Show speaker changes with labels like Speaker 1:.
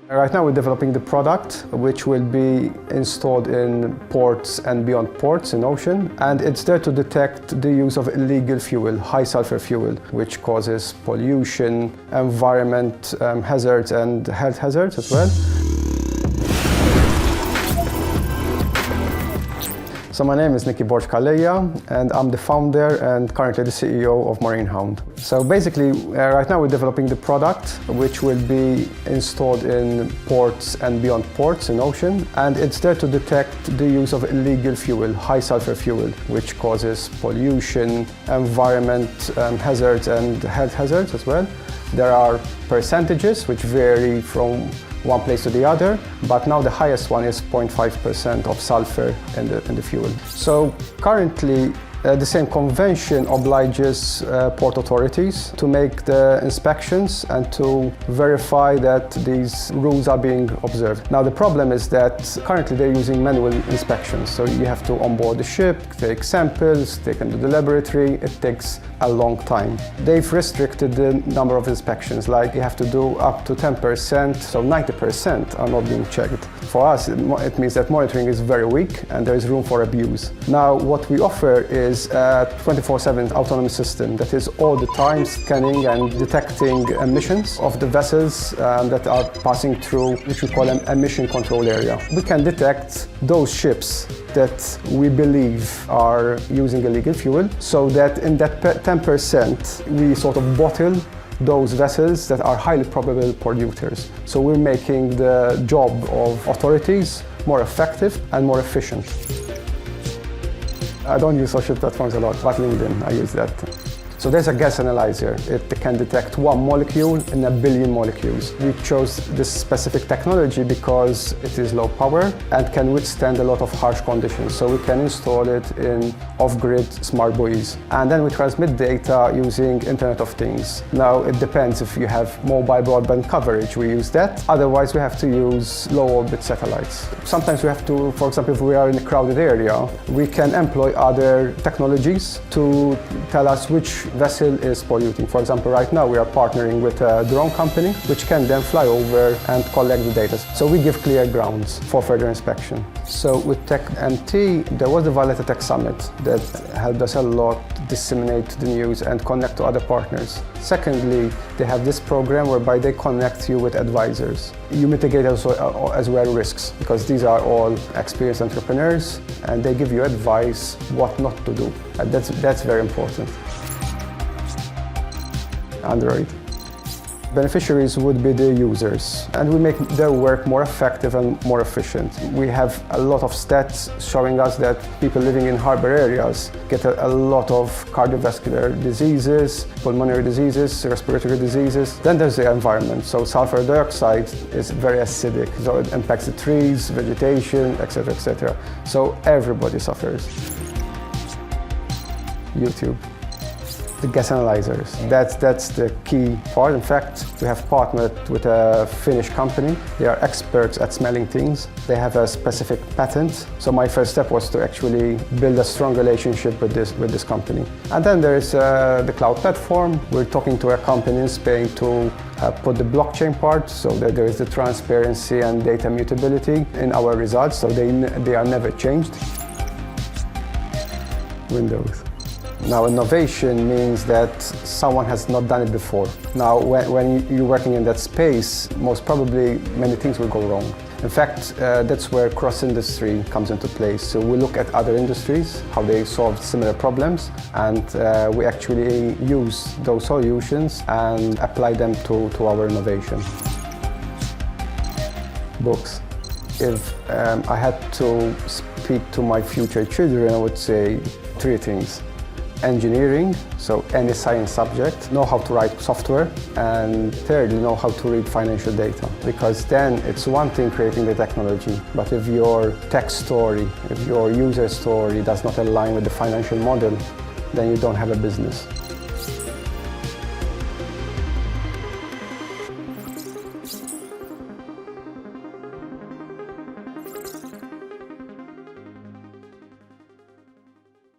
Speaker 1: Right now we're developing the product which will be installed in ports and beyond ports in ocean, and it's there to detect the use of illegal fuel, high sulfur fuel, which causes pollution, environment hazards and health hazards as well. So my name is Nicky Borg Calleja, and I'm the founder and currently the CEO of Marine Hound. So basically, right now we're developing the product which will be installed in ports and beyond ports in ocean, and it's there to detect the use of illegal fuel, high sulfur fuel, which causes pollution, environment hazards and health hazards as well. There are percentages which vary from one place to the other, but now the highest one is 0.5% of sulfur in the fuel. So currently, the same convention obliges port authorities to make the inspections and to verify that these rules are being observed. Now the problem is that currently they're using manual inspections, so you have to onboard the ship, take samples, take them to the laboratory. It takes a long time. They've restricted the number of inspections, like you have to do up to 10%, so 90% are not being checked. For us, it means that monitoring is very weak and there is room for abuse. Now what we offer is a 24/7 autonomous system that is all the time scanning and detecting emissions of the vessels that are passing through, which we call an emission control area. We can detect those ships that we believe are using illegal fuel, so that in that 10% we sort of bottle those vessels that are highly probable polluters. So we're making the job of authorities more effective and more efficient. I don't use social platforms a lot, but LinkedIn, I use that. So there's a gas analyzer. It can detect one molecule in a billion molecules. We chose this specific technology because it is low power and can withstand a lot of harsh conditions. So we can install it in off-grid smart buoys. And then we transmit data using Internet of Things. Now it depends if you have mobile broadband coverage, we use that. Otherwise we have to use low orbit satellites. Sometimes we have to, for example, if we are in a crowded area, we can employ other technologies to tell us which vessel is polluting. For example, right now we are partnering with a drone company which can then fly over and collect the data. So we give clear grounds for further inspection. So with TechMT, there was the Valletta Tech Summit that helped us a lot disseminate the news and connect to other partners. Secondly, they have this program whereby they connect you with advisors. You mitigate also as well risks, because these are all experienced entrepreneurs and they give you advice what not to do. And that's very important. Android. Beneficiaries would be the users, and we make their work more effective and more efficient. We have a lot of stats showing us that people living in harbor areas get a lot of cardiovascular diseases, pulmonary diseases, respiratory diseases. Then there's the environment. So sulfur dioxide is very acidic, so it impacts the trees, vegetation, etc., etc. So everybody suffers. YouTube. The gas analyzers. That's the key part. In fact, we have partnered with a Finnish company. They are experts at smelling things. They have a specific patent. So my first step was to actually build a strong relationship with this company. And then there is the cloud platform. We're talking to a company in Spain to put the blockchain part, so that there is the transparency and data mutability in our results, so they are never changed. Windows. Now, innovation means that someone has not done it before. Now, when you're working in that space, most probably many things will go wrong. In fact, that's where cross-industry comes into place. So we look at other industries, how they solved similar problems, and we actually use those solutions and apply them to our innovation. Books. If I had to speak to my future children, I would say 3 things. Engineering, so any science subject, know how to write software, and thirdly, know how to read financial data. Because then it's one thing creating the technology, but if your tech story, if your user story does not align with the financial model, then you don't have a business.